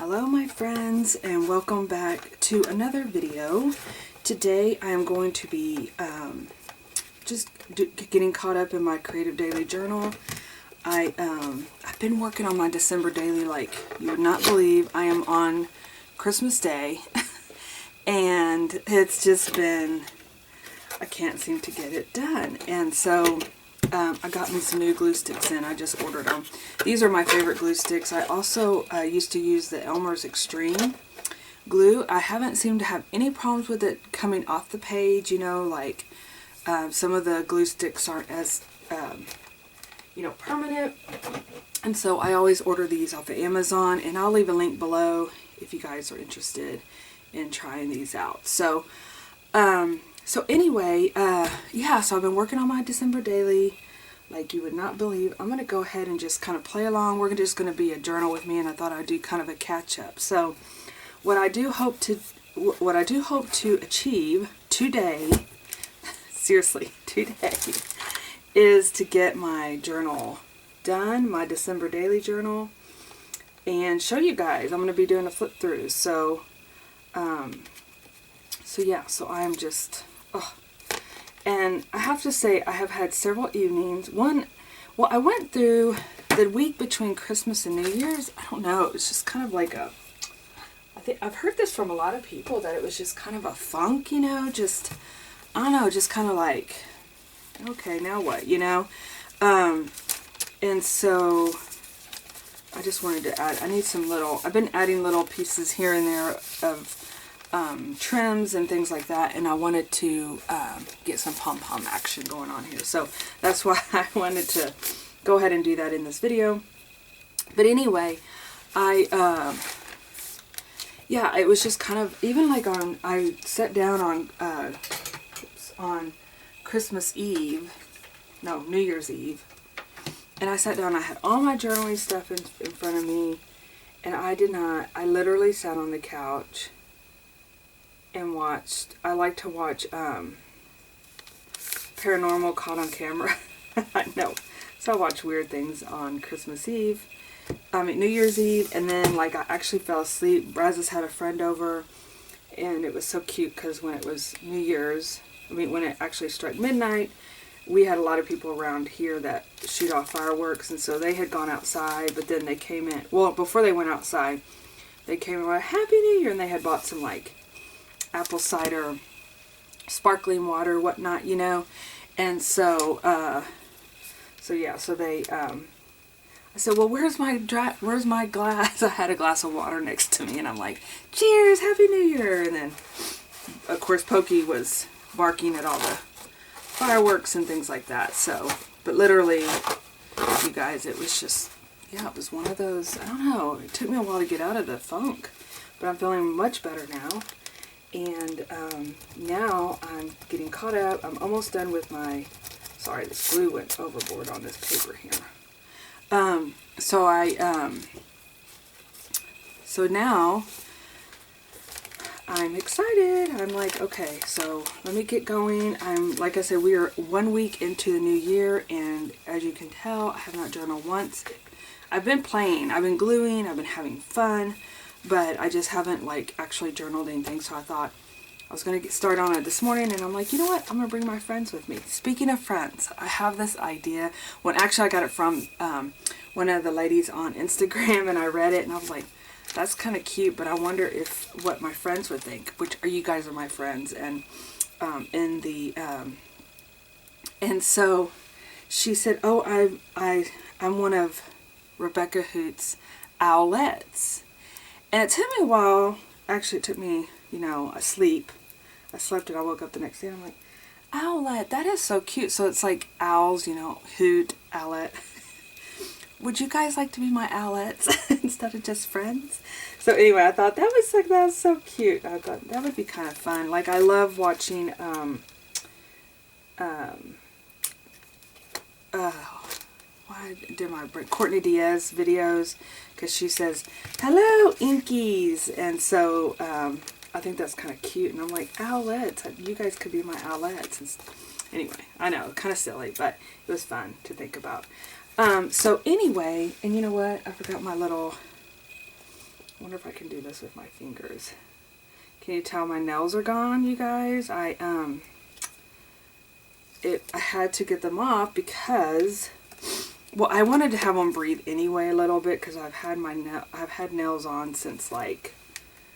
Hello my friends, and welcome back to another video. Today I am going to be getting caught up in my creative daily journal. I've been working on my December daily like you would not believe. I am on Christmas Day and it's just been, I can't seem to get it done. And so I got me some new glue sticks in. I just ordered them. These are my favorite glue sticks. I also used to use the Elmer's Extreme glue. I haven't seemed to have any problems with it coming off the page. You know, like some of the glue sticks aren't as, you know, permanent. And so I always order these off of Amazon, and I'll leave a link below if you guys are interested in trying these out. So, anyway, yeah, so I've been working on my December daily like you would not believe. I'm going to go ahead and just kind of play along. We're just going to be a journal with me, and I thought I'd do kind of a catch up. So what I do hope to achieve today, seriously, today, is to get my journal done, my December daily journal, and show you guys. I'm going to be doing a flip through. So, yeah, so I'm just, and I have to say, I have had several evenings. Well, I went through the week between Christmas and New Year's. I don't know. It was just kind of like I think I've heard this from a lot of people, that it was just kind of a funk, you know, just, I don't know, just kind of like, okay, now what, you know? And so I just wanted to add, I need some I've been adding little pieces here and there of trims and things like that, and I wanted to get some pom-pom action going on here. So that's why I wanted to go ahead and do that in this video. But anyway, yeah, it was just kind of, even like I sat down on Christmas Eve, no, New Year's Eve, and I sat down, I had all my journaling stuff in front of me, and I literally sat on the couch and watched, I like to watch Paranormal Caught on Camera. I know. So I watch weird things on Christmas Eve, New Year's Eve, and then like I actually fell asleep. Brazos had a friend over, and it was so cute because when it was New Year's, when it actually struck midnight, we had a lot of people around here that shoot off fireworks, and so they had gone outside, but then they came in, well, before they went outside, they came in like, Happy New Year, and they had bought some like apple cider, sparkling water, whatnot, you know. And so, yeah, so they, I said, well, where's my glass? I had a glass of water next to me, and I'm like, cheers, Happy New Year. And then, of course, Pokey was barking at all the fireworks and things like that. So, but literally, you guys, it was just, yeah, it was one of those, I don't know, it took me a while to get out of the funk, but I'm feeling much better now. And now I'm getting caught up. I'm almost done with my, sorry, this glue went overboard on this paper here. So now I'm excited. I'm like, okay, so let me get going. Like I said, we are 1 week into the new year, and as you can tell, I have not journaled once. I've been playing, I've been gluing, I've been having fun, but I just haven't like actually journaled anything. So I thought I was going to get started on it this morning, and I'm like, you know what, I'm going to bring my friends with me. Speaking of friends, I have this idea. Well, actually I got it from one of the ladies on Instagram, and I read it and I was like, that's kind of cute, but I wonder what my friends would think, which you guys are my friends. And and so she said, oh, I'm one of Rebecca Hoot's owlets. And it took me a while. Actually, it took me, you know, I slept and I woke up the next day and I'm like, owlet, that is so cute. So it's like owls, you know, hoot, owlet. Would you guys like to be my owlets instead of just friends? So anyway, I thought that was so cute. I thought that would be kind of fun. Like, I love watching, Courtney Diaz videos, because she says, hello, Inkies. And so, I think that's kind of cute. And I'm like, owlets, you guys could be my owlets. Anyway, I know, kind of silly, but it was fun to think about. So anyway, and you know what? I forgot my little I wonder if I can do this with my fingers. Can you tell my nails are gone, you guys? I had to get them off because, well, I wanted to have them breathe anyway a little bit because I've had nails on since, like,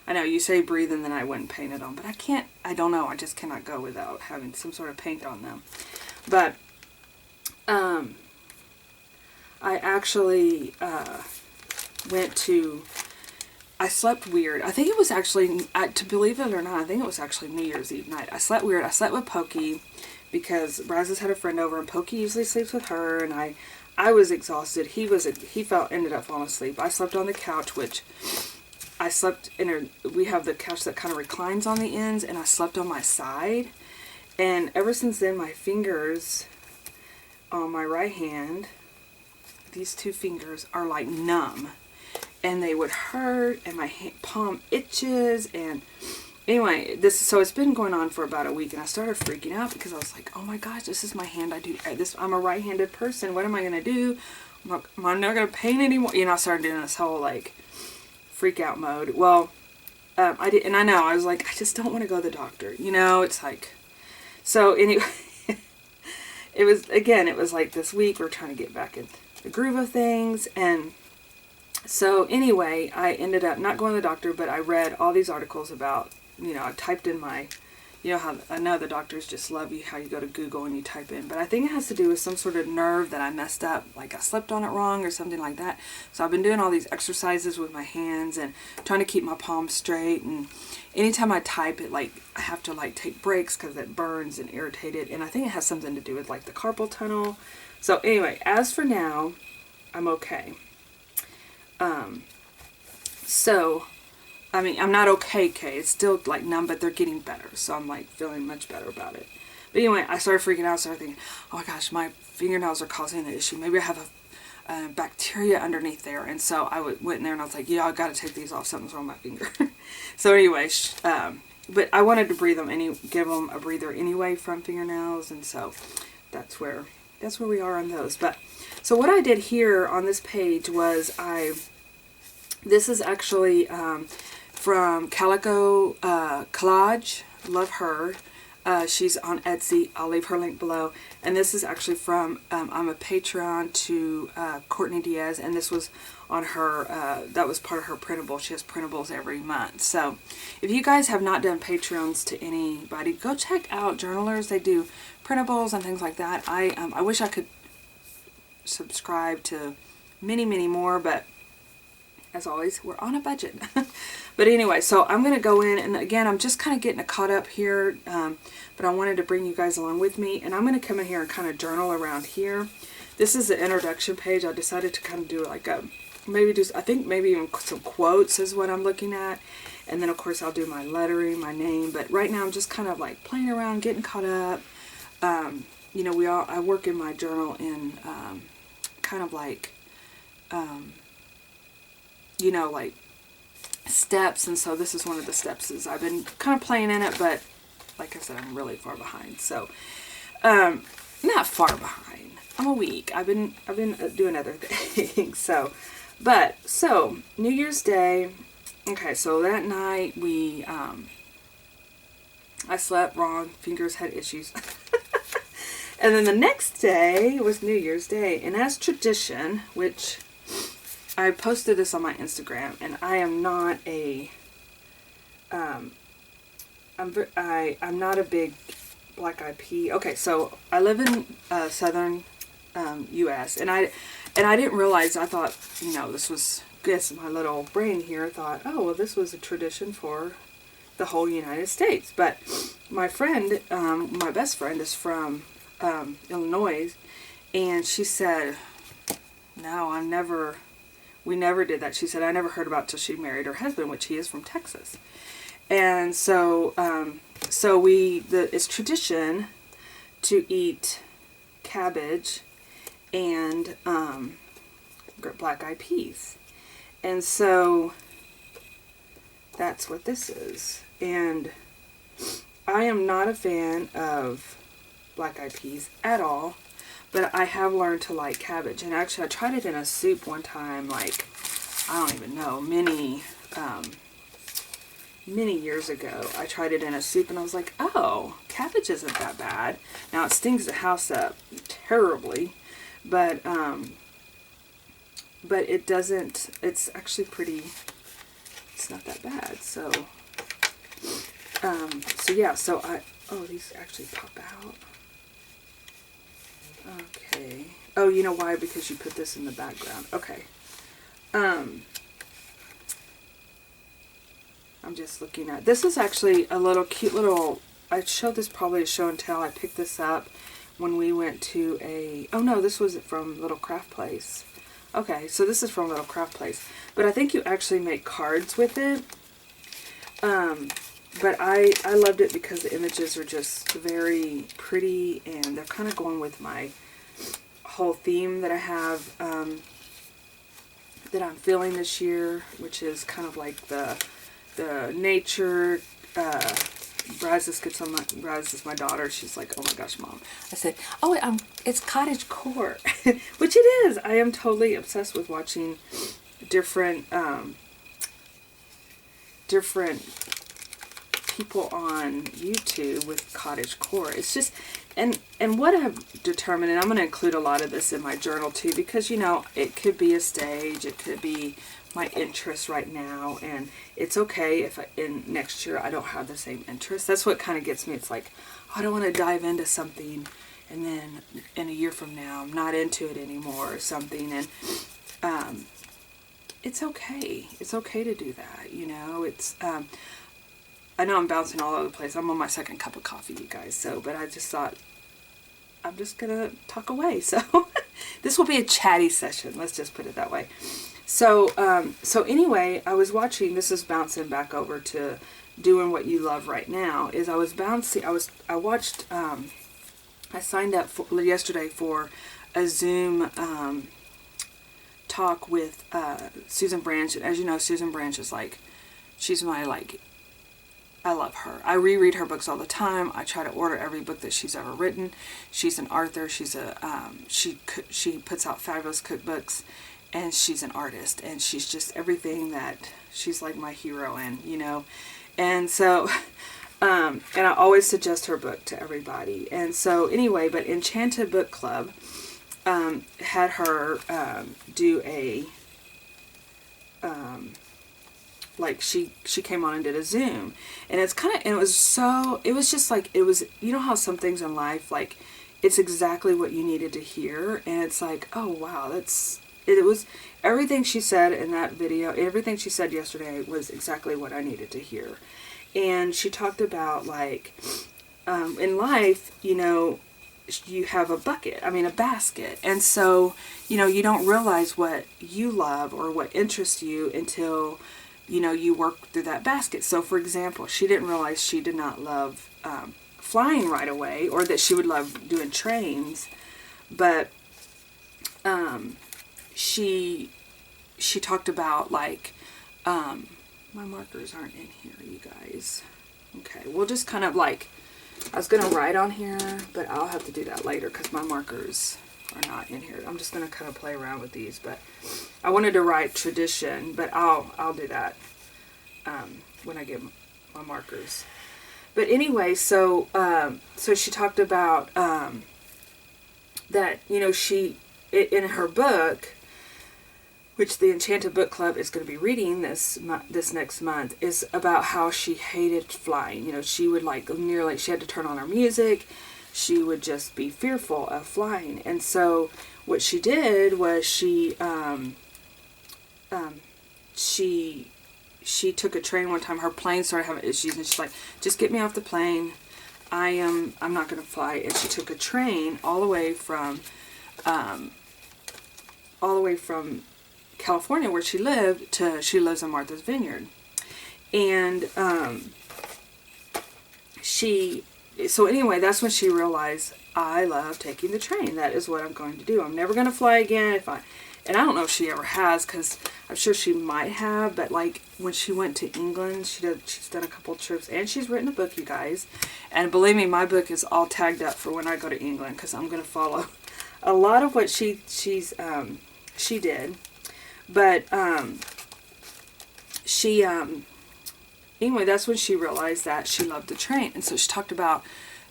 I know you say breathe and then I wouldn't paint it on, but I don't know, I just cannot go without having some sort of paint on them. But I actually I slept weird. I think it was actually, to believe it or not, I think it was actually New Year's Eve night. I slept weird. I slept with Pokey because Brazos had a friend over, and Pokey usually sleeps with her, and I was exhausted. He ended up falling asleep. I slept on the couch, which I slept we have the couch that kind of reclines on the ends, and I slept on my side. And ever since then, my fingers on my right hand, these two fingers, are like numb. And they would hurt, and my palm itches, and anyway, so it's been going on for about a week, and I started freaking out because I was like, oh my gosh, this is my hand. I'm a right-handed person. What am I going to do? I'm not going to paint anymore. You know, I started doing this whole, like, freak out mode. Well, I did, and I was like, I just don't want to go to the doctor. You know, it's like, so anyway, it was like this week, we're trying to get back in the groove of things, and so anyway, I ended up not going to the doctor, but I read all these articles about, I typed in how I know the doctors just love you, how you go to Google and you type in, but I think it has to do with some sort of nerve that I messed up, like I slept on it wrong or something like that. So I've been doing all these exercises with my hands and trying to keep my palms straight, and anytime I type it, like, I have to, like, take breaks because it burns and irritated, and I think it has something to do with, like, the carpal tunnel. So anyway, as for now, I'm okay. So, I mean, I'm not okay. It's still, like, numb, but they're getting better. So I'm, like, feeling much better about it. But anyway, I started freaking out, started thinking, oh my gosh, my fingernails are causing the issue. Maybe I have a bacteria underneath there. And so I went in there and I was like, yeah, I got to take these off. Something's wrong with my finger. So anyway, but I wanted to give them a breather anyway from fingernails. And so that's where we are on those. But so what I did here on this page was this is actually from Calico Collage. Love her. She's on Etsy. I'll leave her link below. And this is actually from, I'm a Patreon to Courtney Diaz, and this was on her, that was part of her printable. She has printables every month. So if you guys have not done Patreons to anybody, go check out Journalers. They do printables and things like that. I wish I could subscribe to many, many more, but as always, we're on a budget. But anyway, so I'm going to go in, and again, I'm just kind of getting caught up here, but I wanted to bring you guys along with me, and I'm going to come in here and kind of journal around here. This is the introduction page. I decided to kind of do like I think maybe even some quotes is what I'm looking at, and then of course I'll do my lettering, my name, but right now I'm just kind of like playing around, getting caught up. I work in my journal in kind of like, like steps, and so this is one of the steps. I've been kind of playing in it, but like I said, I'm really far behind. So, not far behind. I'm a week. I've been doing other things. So New Year's Day. Okay, so that night I slept wrong. Fingers had issues. And then the next day was New Year's Day, and as tradition, which I posted this on my Instagram, and I am not I'm not a big Black Eyed Pea. Okay, so I live in southern U.S. and I didn't realize. I thought, this was, my little brain here thought, oh well, this was a tradition for the whole United States. But my friend, my best friend, is from Illinois, and she said, no, we never did that. She said, I never heard about it till she married her husband, which he is from Texas. And so, it's tradition to eat cabbage and black eyed peas. And so that's what this is. And I am not a fan of black eyed peas at all, but I have learned to like cabbage. And actually I tried it in a soup one time, like, I don't even know, many years ago. I tried it in a soup and I was like, oh, cabbage isn't that bad. Now it stings the house up terribly, but it doesn't, it's actually pretty, it's not that bad. So, yeah, so oh, these actually pop out. Okay. Oh, you know why? Because you put this in the background. Okay. I'm just looking at, this is actually a little cute little, I showed this probably a show and tell. I picked this up when we went to oh no, this was from Little Craft Place. Okay, so this is from Little Craft Place. But I think you actually make cards with it. But I loved it because the images are just very pretty and they're kind of going with my whole theme that I have, that I'm feeling this year, which is kind of like the nature. Braz is my daughter. She's like, oh my gosh, Mom. I said, oh, it's cottagecore, which it is. I am totally obsessed with watching different people on YouTube with cottagecore. It's just, and what I've determined, and I'm going to include a lot of this in my journal too, because, you know, it could be a stage, it could be my interest right now, and it's okay if in next year I don't have the same interest. That's what kind of gets me. It's like, I don't want to dive into something and then in a year from now I'm not into it anymore or something. And it's okay. It's okay to do that, you know. It's I know I'm bouncing all over the place. I'm on my second cup of coffee, you guys. So, but I just thought I'm just gonna talk away. So this will be a chatty session. Let's just put it that way. So, anyway, I was watching, this is bouncing back over to doing what you love right now, is I watched, I signed up yesterday for a Zoom, talk with, Susan Branch. And as you know, Susan Branch is like, she's my, like, I love her. I reread her books all the time. I try to order every book that she's ever written. She's an author. She's she puts out fabulous cookbooks. And she's an artist, and she's just everything that she's like my hero in, you know. And so, and I always suggest her book to everybody. And so anyway, but Enchanted Book Club had her do a, like she came on and did a Zoom. And it's kind of, and it was just like, it was, you know how some things in life, like, it's exactly what you needed to hear. And it's like, oh wow, it was everything she said in that video, everything she said yesterday was exactly what I needed to hear. And she talked about, like, in life, you know, you have a basket. And so, you know, you don't realize what you love or what interests you until, you know, you work through that basket. So, for example, she didn't realize she did not love flying right away, or that she would love doing trains. But, she talked about, like, my markers aren't in here, you guys. Okay, we'll just kind of, like, I was going to write on here, but I'll have to do that later because my markers are not in here. I'm just going to kind of play around with these, but I wanted to write tradition, but I'll do that when I get my markers. But anyway, so she talked about that, you know, in her book, which the Enchanted Book Club is going to be reading this next month, is about how she hated flying. You know, she would, like, nearly, she had to turn on her music. She would just be fearful of flying. And so what she did was she took a train one time. Her plane started having issues, and she's like, just get me off the plane. I'm not going to fly. And she took a train all the way from California, where she lived, she lives in Martha's Vineyard. And so anyway, that's when she realized, I love taking the train. That is what I'm going to do. I'm never going to fly again. And I don't know if she ever has, because I'm sure she might have, but, like, when she went to England, she's done a couple trips, and she's written a book, you guys. And believe me, my book is all tagged up for when I go to England, because I'm going to follow a lot of what she did. But she, anyway, that's when she realized that she loved to train. And so she talked about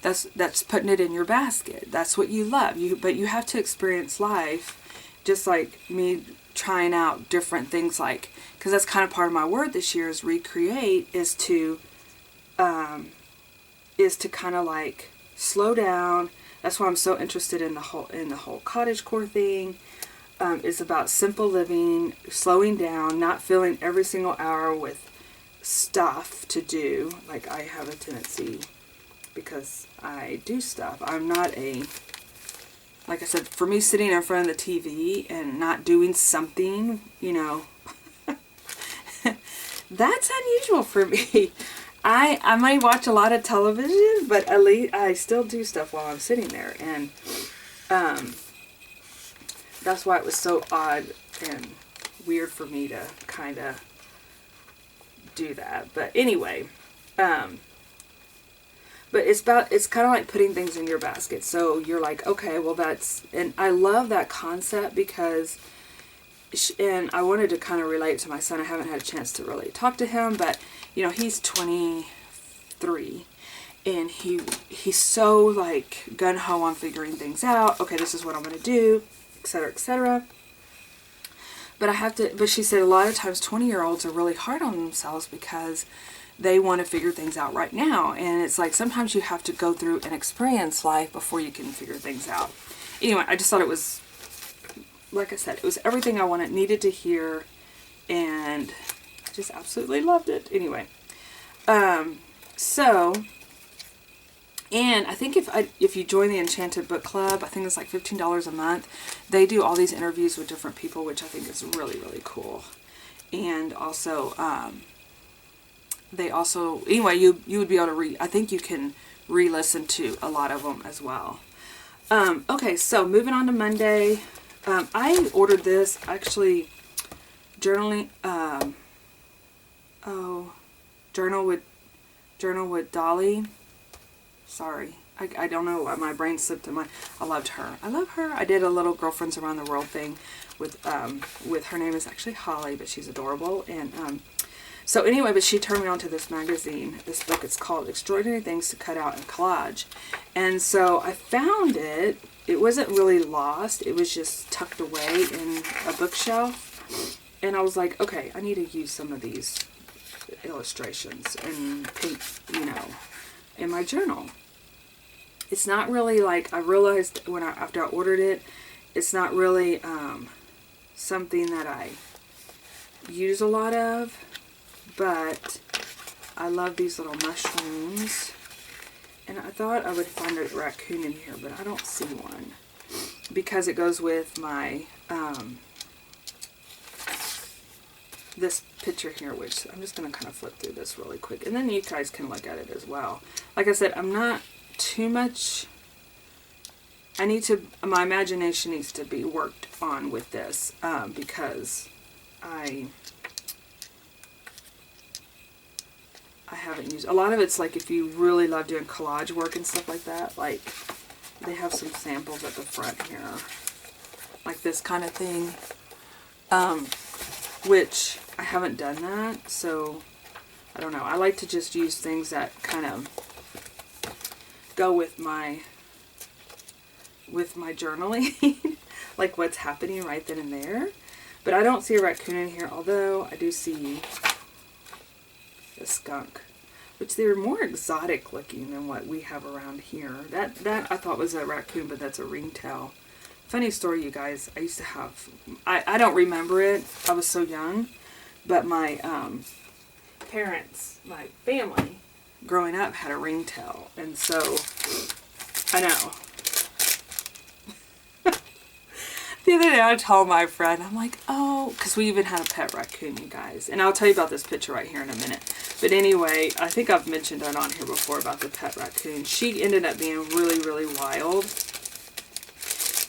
that's putting it in your basket. That's what you love. But you have to experience life, just like me trying out different things, like, because that's kind of part of my word this year is recreate, is to kind of like slow down. That's why I'm so interested in the whole cottagecore thing. It's about simple living, slowing down, not filling every single hour with stuff to do. Like I have a tendency, because I do stuff. I'm not like I said, for me, sitting in front of the TV and not doing something, that's unusual for me. I might watch a lot of television, but at least I still do stuff while I'm sitting there. And that's why it was so odd and weird for me to kind of do that. But anyway, but it's kind of like putting things in your basket. So you're like, okay, well and I love that concept because, and I wanted to kind of relate to my son. I haven't had a chance to really talk to him, but he's 23 and he's so like gung-ho on figuring things out. Okay, this is what I'm going to do, etc., etc. But she said a lot of times 20-year-olds are really hard on themselves because they want to figure things out right now. And it's like sometimes you have to go through and experience life before you can figure things out. Anyway, I just thought it was, like I said, it was everything I needed to hear, and I just absolutely loved it. Anyway, so, and I think if you join the Enchanted Book Club, I think it's like $15 a month. They do all these interviews with different people, which I think is really, really cool. And also, anyway, you would be able to I think you can re-listen to a lot of them as well. Okay, so moving on to Monday. I ordered this, actually, Journal with Dolly. Sorry, I don't know why my brain slipped in I loved her. I love her. I did a little Girlfriends Around the World thing with her name is actually Holly, but she's adorable. And so anyway, but she turned me on to this magazine, this book. It's called Extraordinary Things to Cut Out in Collage. And so I found it. It wasn't really lost. It was just tucked away in a bookshelf. And I was like, okay, I need to use some of these illustrations and paint, in my journal. It's not really like, I realized after I ordered it, it's not really something that I use a lot of. But I love these little mushrooms. And I thought I would find a raccoon in here, but I don't see one. Because it goes with my, this picture here, which I'm just going to kind of flip through this really quick. And then you guys can look at it as well. Like I said, I'm not too much, my imagination needs to be worked on with this, because I haven't used, a lot of it's like if you really love doing collage work and stuff like that, like they have some samples at the front here, like this kind of thing, which I haven't done that, so I don't know. I like to just use things that kind of go with my journaling, like what's happening right then and there. But I don't see a raccoon in here, although I do see a skunk, which they're more exotic looking than what we have around here. That I thought was a raccoon, but that's a ringtail. Funny story, you guys. I used to have, I don't remember it. I was so young, but my parents, my family, growing up had a ringtail, and so I know. The other day I told my friend, I'm like, oh, because we even had a pet raccoon, you guys. And I'll tell you about this picture right here in a minute. But anyway, I think I've mentioned it on here before about the pet raccoon. She ended up being really, really wild.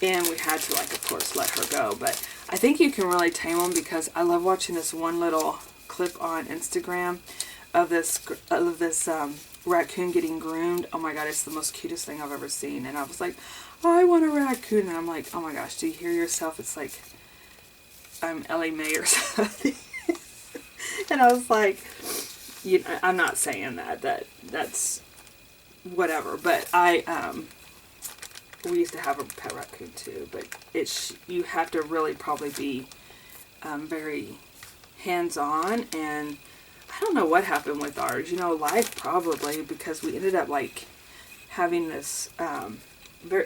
And we had to, like, of course, let her go. But I think you can really tame them, because I love watching this one little clip on Instagram of this raccoon getting groomed. Oh my God, it's the most cutest thing I've ever seen. And I was like, I want a raccoon. And I'm like, oh my gosh, do you hear yourself? It's like I'm Ellie Mae or something. And I was like, I'm not saying that's whatever, but we used to have a pet raccoon too, but you have to really probably be very hands-on, and I don't know what happened with ours, life probably, because we ended up like having this,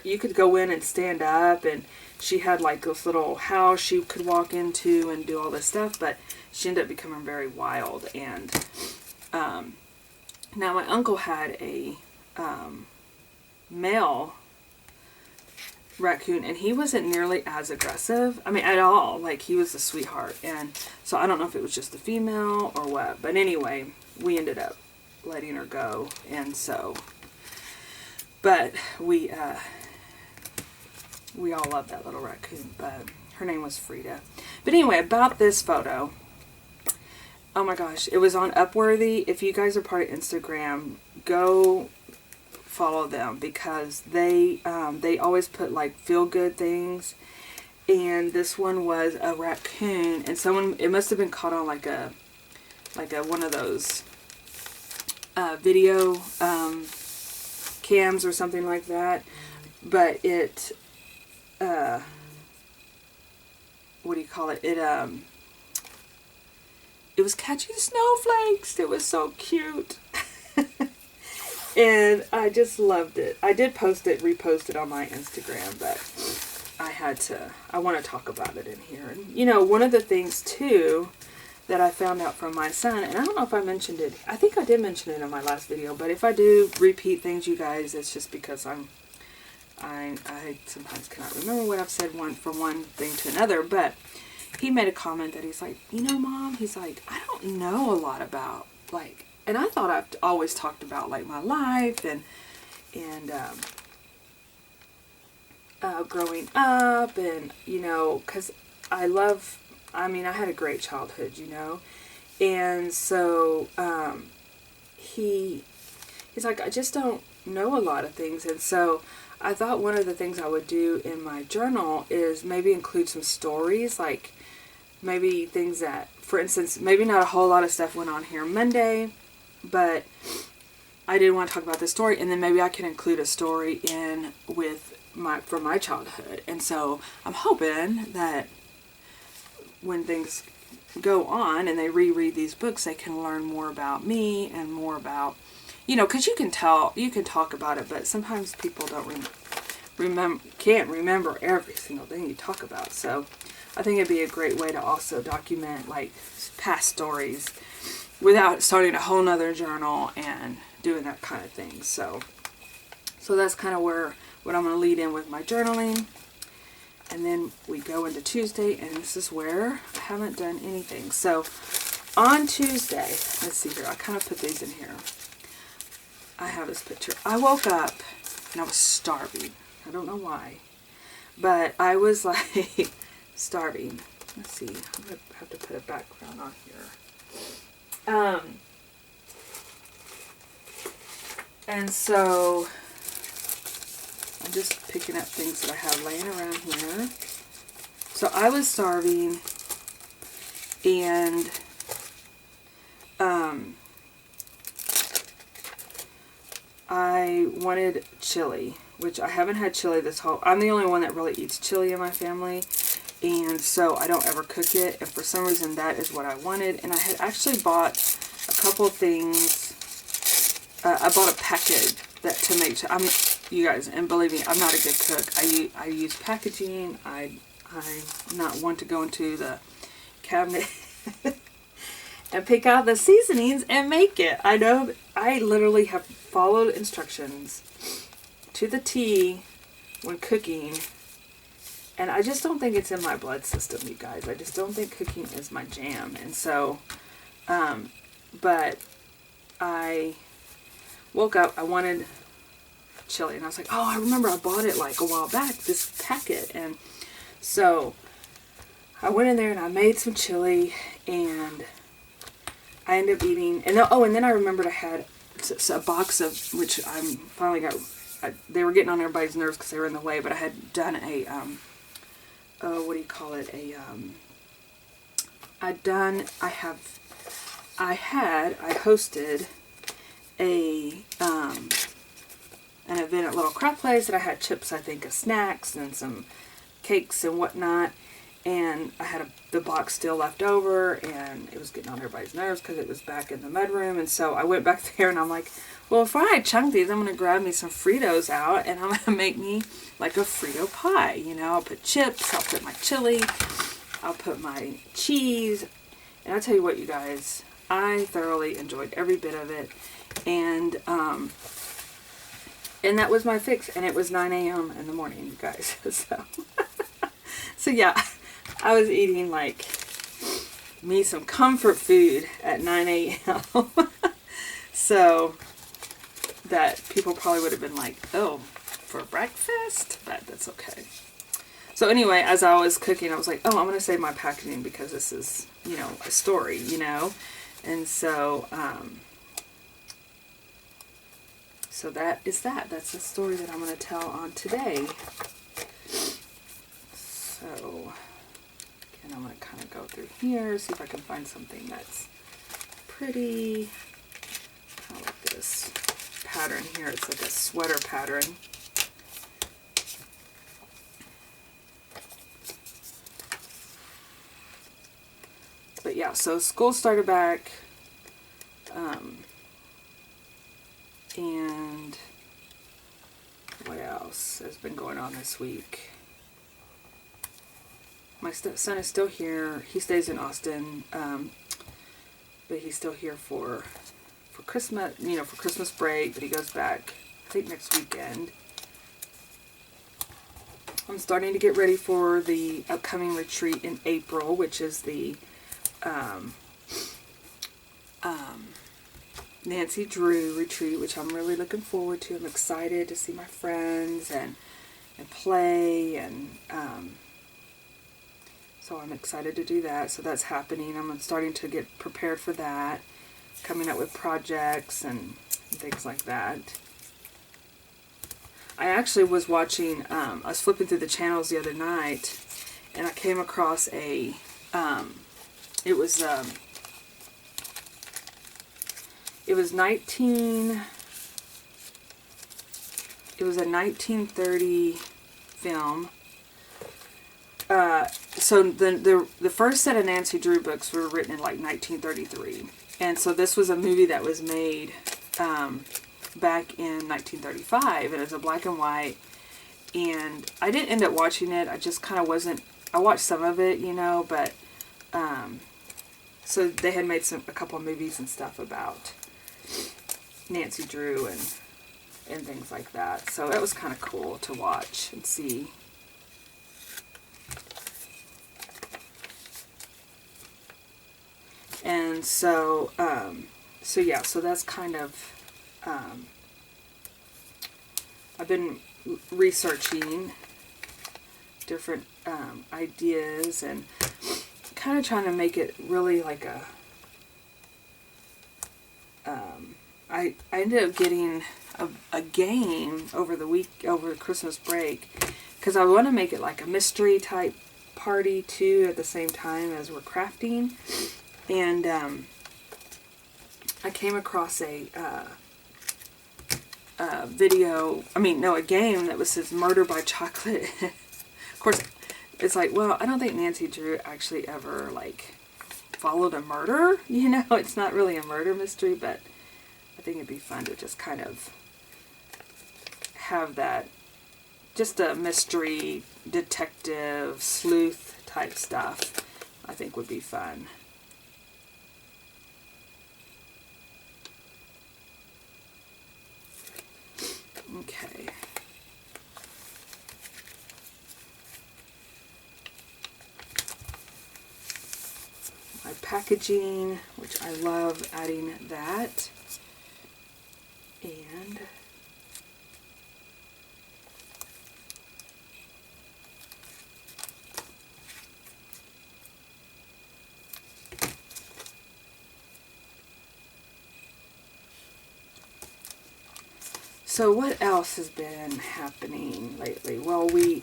you could go in and stand up, and she had like this little house she could walk into and do all this stuff, but she ended up becoming very wild. And now my uncle had a male raccoon, and he wasn't nearly as aggressive, at all. Like, he was a sweetheart, and so I don't know if it was just the female or what, but anyway, we ended up letting her go. And so, but we all loved that little raccoon, but her name was Frida. But anyway, about this photo, oh my gosh, it was on Upworthy. If you guys are part of Instagram, go follow them, because they always put like feel good things, and this one was a raccoon, and it must have been caught on like a one of those video cams or something like that, but it what do you call it, it was catching snowflakes. It was so cute. And I just loved it. I did repost it on my Instagram, but I want to talk about it in here. And, one of the things, too, that I found out from my son, and I don't know if I mentioned it. I think I did mention it in my last video, but if I do repeat things, you guys, it's just because I sometimes cannot remember what I've said from one thing to another, but he made a comment that he's like, Mom, he's like, I don't know a lot about, like, and I thought I've always talked about like my life and growing up, and because I had a great childhood, and so he's like, I just don't know a lot of things. And so I thought one of the things I would do in my journal is maybe include some stories, like maybe things that, for instance, maybe not a whole lot of stuff went on here Monday, but I did want to talk about this story, and then maybe I can include a story in from my childhood. And so I'm hoping that when things go on and they reread these books, they can learn more about me and more about, because you can talk about it, but sometimes people can't remember every single thing you talk about. So I think it'd be a great way to also document like past stories without starting a whole nother journal and doing that kind of thing. So that's kind of what I'm going to lead in with my journaling. And then we go into Tuesday, and this is where I haven't done anything. So on Tuesday, let's see here, I kind of put these in here. I have this picture. I woke up and I was starving. I don't know why, but I was like starving. Let's see, I'm going to have to put a background on here. And so I'm just picking up things that I have laying around here. So I was starving, and I wanted chili, which I haven't had chili I'm the only one that really eats chili in my family, and so I don't ever cook it, and for some reason that is what I wanted. And I had actually bought a couple of things. I bought a packet to make sure, you guys, and believe me, I'm not a good cook. I use packaging. I'm not one to go into the cabinet and pick out the seasonings and make it. I know I literally have followed instructions to the T when cooking, and I just don't think it's in my blood system, you guys. I just don't think cooking is my jam. And so, but I woke up, I wanted chili, and I was like, oh, I remember I bought it like a while back, this packet. And so I went in there and I made some chili, and I ended up eating, and then I remembered I had a box of, which I finally got, they were getting on everybody's nerves because they were in the way, but I had done a, what do you call it, I have I hosted an event at Little Craft Place that I had chips, I think, of snacks and some cakes and whatnot. And I had the box still left over, and it was getting on everybody's nerves because it was back in the mudroom. And so I went back there, and I'm like, well, if I chunk these, I'm going to grab me some Fritos out, and I'm going to make me like a Frito pie. You know, I'll put chips, I'll put my chili, I'll put my cheese. And I'll tell you what, you guys, I thoroughly enjoyed every bit of it. And that was my fix. And it was 9 a.m. in the morning, you guys. So yeah, I was eating like me some comfort food at 9 a.m. So that people probably would have been like, oh, for breakfast? But that's okay. So anyway, as I was cooking, I was like, oh, I'm going to save my packaging because this is, you know, a story, you know. And so, so that is that. That's the story that I'm going to tell on today. So, again, I'm going to kind of go through here, see if I can find something that's pretty. I like this pattern here. It's like a sweater pattern. But yeah, so school started back. And what else has been going on this week? My son is still here. He stays in Austin, but he's still here for Christmas, you know, for Christmas break, but he goes back, I think, next weekend. I'm starting to get ready for the upcoming retreat in April, which is the Nancy Drew retreat, which I'm really looking forward to. I'm excited to see my friends and play, and so I'm excited to do that. So that's happening. I'm starting to get prepared for that, coming up with projects and things like that. I actually was watching, I was flipping through the channels the other night, and I came across a, it was a 1930 film. So the first set of Nancy Drew books were written in like 1933. And so this was a movie that was made back in 1935, and it was a black and white. And I didn't end up watching it. I just kind of wasn't, I watched some of it, you know, but so they had made a couple of movies and stuff about Nancy Drew and things like that. So it was kind of cool to watch and see. And so, so yeah, so that's kind of, I've been researching different ideas and kind of trying to make it really like a, I ended up getting a game over Christmas break, because I want to make it like a mystery type party too at the same time as we're crafting. And I came across a game that says Murder by Chocolate. Of course, it's like, well, I don't think Nancy Drew actually ever like followed a murder. You know, it's not really a murder mystery, but I think it'd be fun to just kind of have that, just a mystery, detective, sleuth type stuff. I think would be fun. Okay. My packaging, which I love adding that. And so what else has been happening lately? Well, we,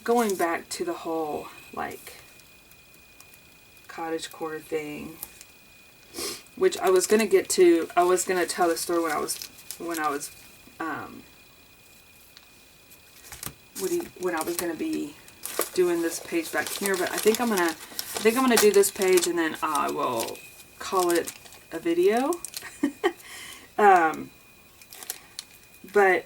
going back to the whole, like, cottagecore thing, which I was gonna get to. I was gonna tell the story when I was when I was gonna be doing this page back here, but I think I'm gonna do this page and then I will call it a video. But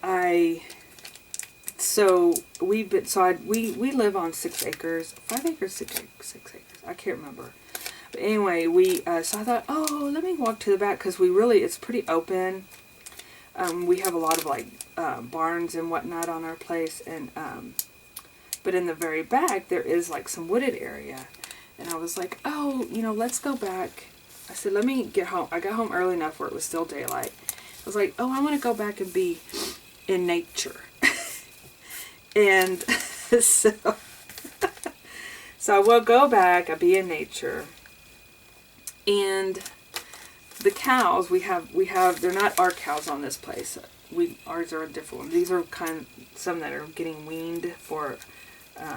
we live on 6 acres, 5 acres, 6 acres. I can't remember. But anyway, so I thought, oh, let me walk to the back because it's pretty open. We have a lot of like barns and whatnot on our place, and but in the very back there is like some wooded area, and I was like, oh, let's go back. I said, let me get home. I got home early enough where it was still daylight. I was like, oh, I want to go back and be in nature. And so I will go back, I'll be in nature. And the cows we have, they're not our cows on this place. Ours are a different one. These are some that are getting weaned for a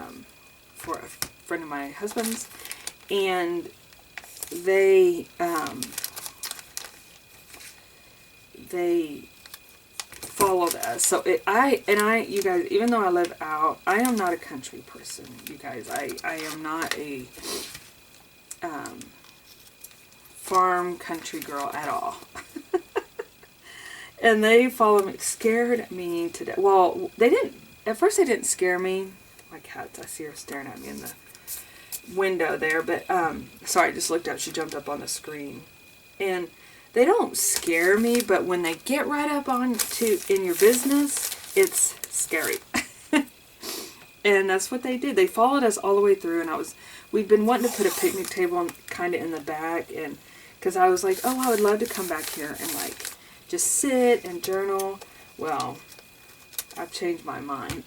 friend of my husband's. And they followed us. So you guys, even though I live out, I am not a country person, you guys. I am not a farm country girl at all. And they followed me, scared me to death. Well, at first they didn't scare me. My cat, I see her staring at me in the window there, but sorry, I just looked up. She jumped up on the screen. And they don't scare me, but when they get right up in your business, it's scary. And that's what they did. They followed us all the way through, and we'd been wanting to put a picnic table kind of in the back, and because I was like, oh, I would love to come back here and like just sit and journal. Well, I've changed my mind.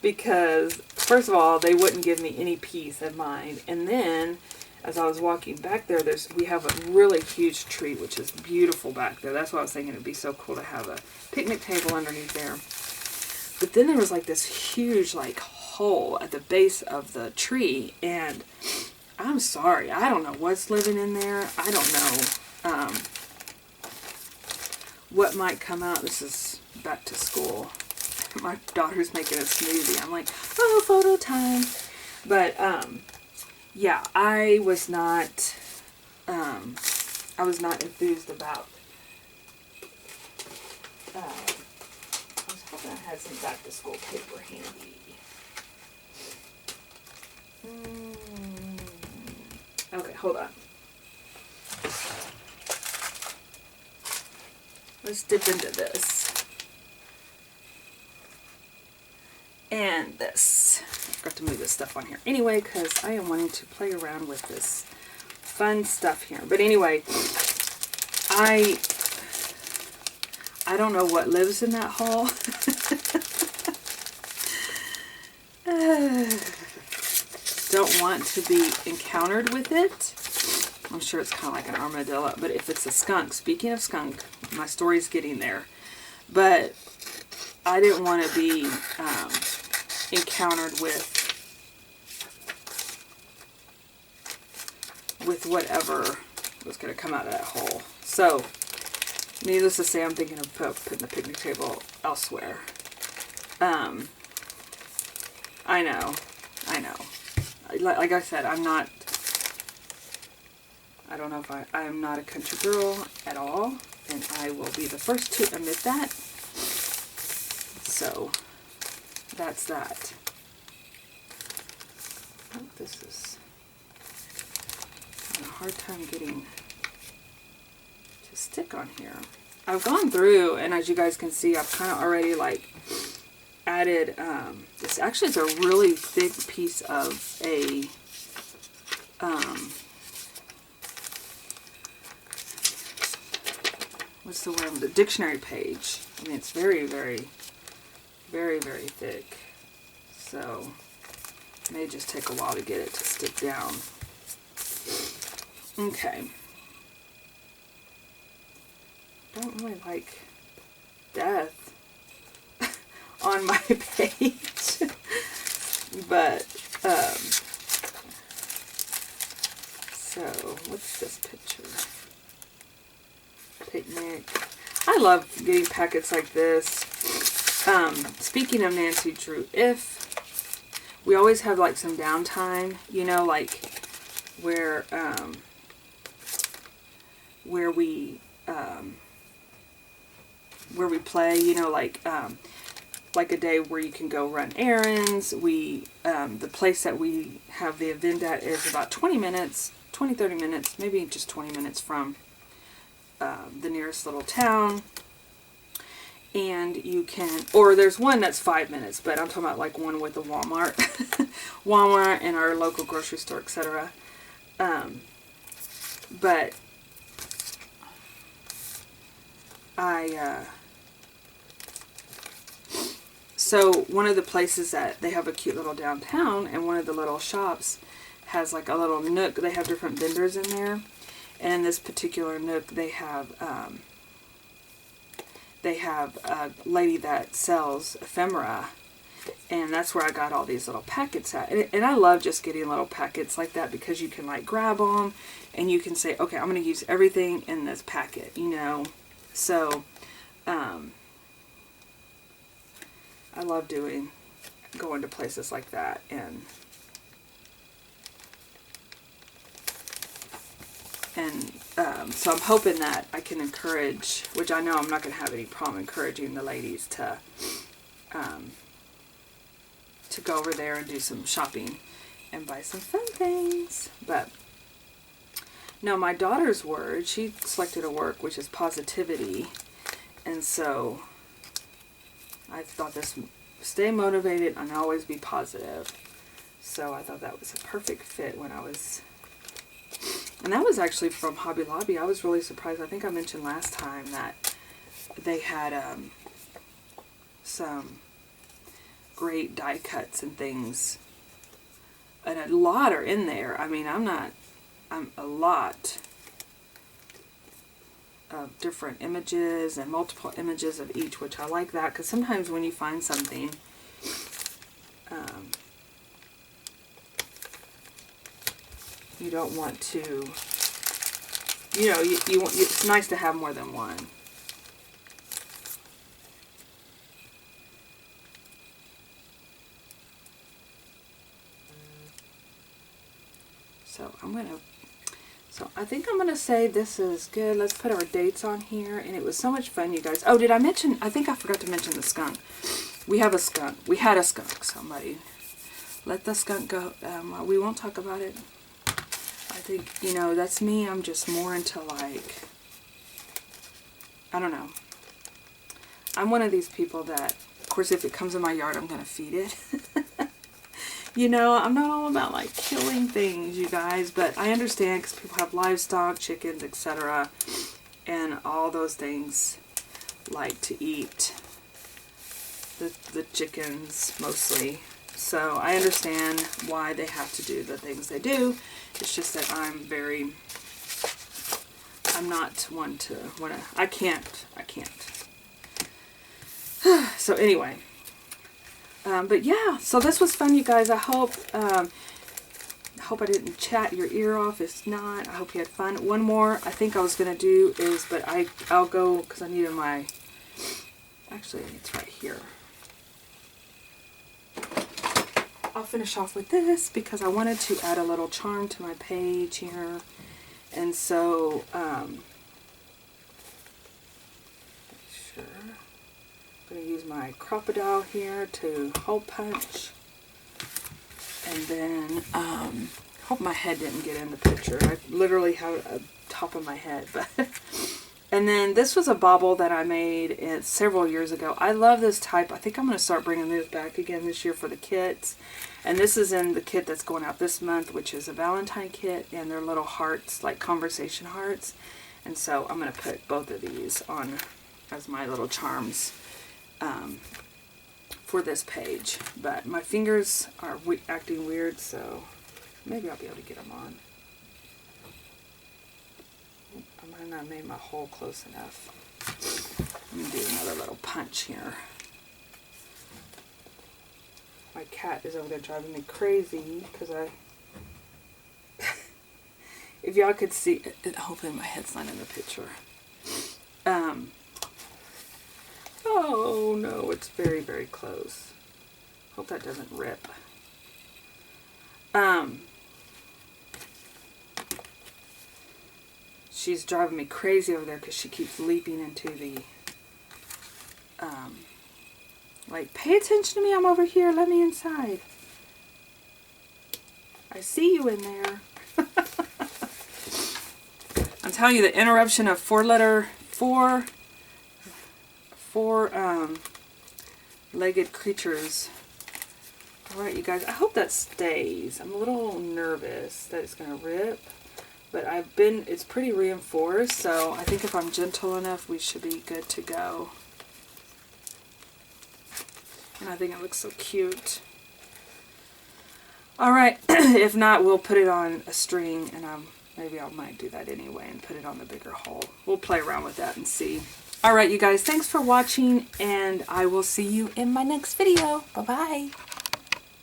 Because first of all, they wouldn't give me any peace of mind, and then as I was walking back there, we have a really huge tree, which is beautiful back there. That's why I was thinking it'd be so cool to have a picnic table underneath there. But then there was like this huge like hole at the base of the tree, and I'm sorry, I don't know what's living in there. I don't know what might come out. This is back to school. My daughter's making a smoothie. I'm like, oh, photo time. But yeah, I was not enthused about, I was hoping I had some back to school paper handy. Okay, hold on. Let's dip into this. And this. I forgot to move this stuff on here. Anyway, because I am wanting to play around with this fun stuff here. But anyway, I don't know what lives in that hole. Don't want to be encountered with it. I'm sure it's kind of like an armadillo. But if it's a skunk, speaking of skunk, my story's getting there. But I didn't want to be encountered with whatever was going to come out of that hole. So, needless to say, I'm thinking of putting the picnic table elsewhere. I know. Like I said, I don't know if I am not a country girl at all, and I will be the first to admit that. So, that's that. Oh, this is having a hard time getting to stick on here. I've gone through, and as you guys can see, I've kind of already like added, this actually is a really thick piece of a, what's the word? The dictionary page. I mean, it's very, very, very, very thick. So, it may just take a while to get it to stick down. Okay. Don't really like death on my page. But, So, what's this picture? Picnic. I love getting packets like this. Speaking of Nancy Drew, if we always have like some downtime, you know, like where we play, you know, like a day where you can go run errands. The place that we have the event at is about 20 minutes, 30 minutes, maybe just 20 minutes from the nearest little town. And you can, or there's one that's 5 minutes, but I'm talking about like one with a Walmart, Walmart and our local grocery store, etc. But so one of the places that they have a cute little downtown, and one of the little shops has like a little nook. They have different vendors in there, and in this particular nook they have a lady that sells ephemera, and that's where I got all these little packets at. And I love just getting little packets like that because you can like grab them and you can say, okay, I'm going to use everything in this packet, you know. So I love going to places like that. And so I'm hoping that I can encourage, which I know I'm not going to have any problem encouraging the ladies to go over there and do some shopping and buy some fun things. But no, my daughter's word, she selected a work which is positivity, and so I thought this, stay motivated and always be positive. So I thought that was a perfect fit when I was. And that was actually from Hobby Lobby. I was really surprised. I think I mentioned last time that they had some great die cuts and things. And a lot are in there. I mean, I'm a lot of different images and multiple images of each, which I like that. Because sometimes when you find something, you don't want to, you know, it's nice to have more than one. So I think I'm going to say this is good. Let's put our dates on here. And it was so much fun, you guys. Oh, did I mention, I think I forgot to mention the skunk. We have a skunk. We had a skunk. Somebody let the skunk go. We won't talk about it. I think, you know, that's me. I'm just more into like, I don't know. I'm one of these people that, of course, if it comes in my yard, I'm going to feed it. You know, I'm not all about like killing things, you guys, but I understand because people have livestock, chickens, etc. And all those things like to eat the chickens mostly. So I understand why they have to do the things they do. It's just that I'm not one to want to, I can't. So anyway, but yeah, so this was fun, you guys. I hope I didn't chat your ear off. If not, I hope you had fun. One more I think I was going to do is, but I'll go because I needed my, actually it's right here. I'll finish off with this because I wanted to add a little charm to my page here. And so, sure. I'm going to use my crocodile here to hole punch. And then, hope my head didn't get in the picture. I literally have a top of my head. But and then this was a bauble that I made several years ago. I love this type. I think I'm going to start bringing this back again this year for the kits. And this is in the kit that's going out this month, which is a Valentine kit. And they're little hearts, like conversation hearts. And so I'm going to put both of these on as my little charms for this page. But my fingers are acting weird, so maybe I'll be able to get them on. I might not have made my hole close enough. I'm going to do another little punch here. My cat is over there driving me crazy because if if y'all could see it, hopefully my head's not in the picture. Oh no, it's very, very close. Hope that doesn't rip. She's driving me crazy over there because she keeps leaping into the, like, pay attention to me, I'm over here, let me inside. I see you in there. I'm telling you, the interruption of four-legged creatures. Alright, you guys, I hope that stays. I'm a little nervous that it's going to rip. But it's pretty reinforced, so I think if I'm gentle enough, we should be good to go. And I think it looks so cute. Alright, if not, we'll put it on a string, and maybe I might do that anyway and put it on the bigger hole. We'll play around with that and see. Alright, you guys, thanks for watching, and I will see you in my next video. Bye-bye.